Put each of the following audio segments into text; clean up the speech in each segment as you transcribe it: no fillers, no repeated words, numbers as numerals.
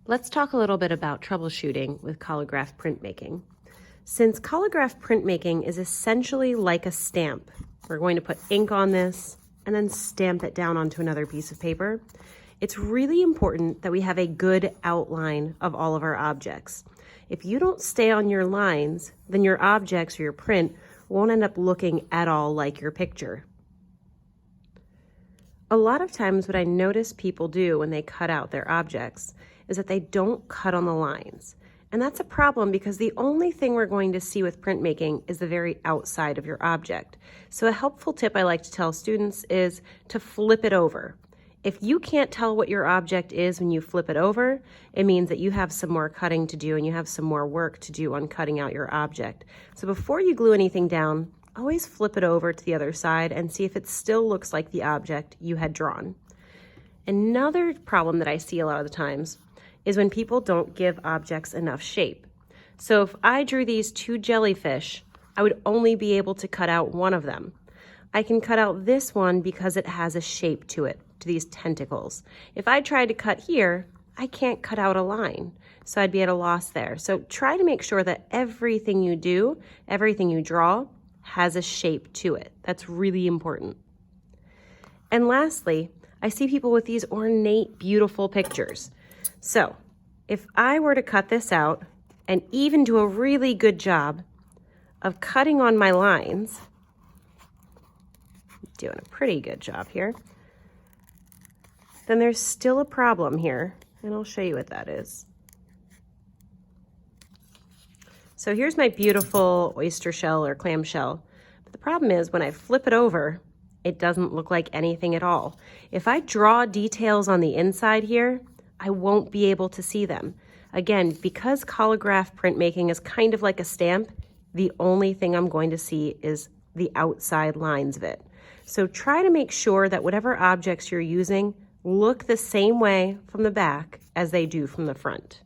Let's talk a little bit about troubleshooting with Collagraph printmaking. Since Collagraph printmaking is essentially like a stamp, we're going to put ink on this and then stamp it down onto another piece of paper. It's really important that we have a good outline of all of our objects. If you don't stay on your lines, then your objects or your print won't end up looking at all like your picture. A lot of times what I notice people do when they cut out their objects is that they don't cut on the lines. And that's a problem because the only thing we're going to see with printmaking is the very outside of your object. So a helpful tip I like to tell students is to flip it over. If you can't tell what your object is when you flip it over, it means that you have some more cutting to do and you have some more work to do on cutting out your object. So before you glue anything down, always flip it over to the other side and see if it still looks like the object you had drawn. Another problem that I see a lot of the times is when people don't give objects enough shape. So if I drew these two jellyfish, I would only be able to cut out one of them. I can cut out this one because it has a shape to it, to these tentacles. If I tried to cut here, I can't cut out a line, so I'd be at a loss there. So try to make sure that everything you do, everything you draw, has a shape to it. That's really important. And lastly, I see people with these ornate, beautiful pictures. So if I were to cut this out and even do a really good job of cutting on my lines, doing a pretty good job here, then there's still a problem here, and I'll show you what that is. So here's my beautiful oyster shell or clam shell. But the problem is when I flip it over, it doesn't look like anything at all. If I draw details on the inside here, I won't be able to see them. Again, because Collagraph printmaking is kind of like a stamp, the only thing I'm going to see is the outside lines of it. So try to make sure that whatever objects you're using look the same way from the back as they do from the front.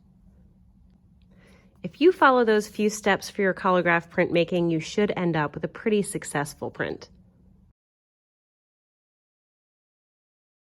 If you follow those few steps for your Collagraph printmaking, you should end up with a pretty successful print.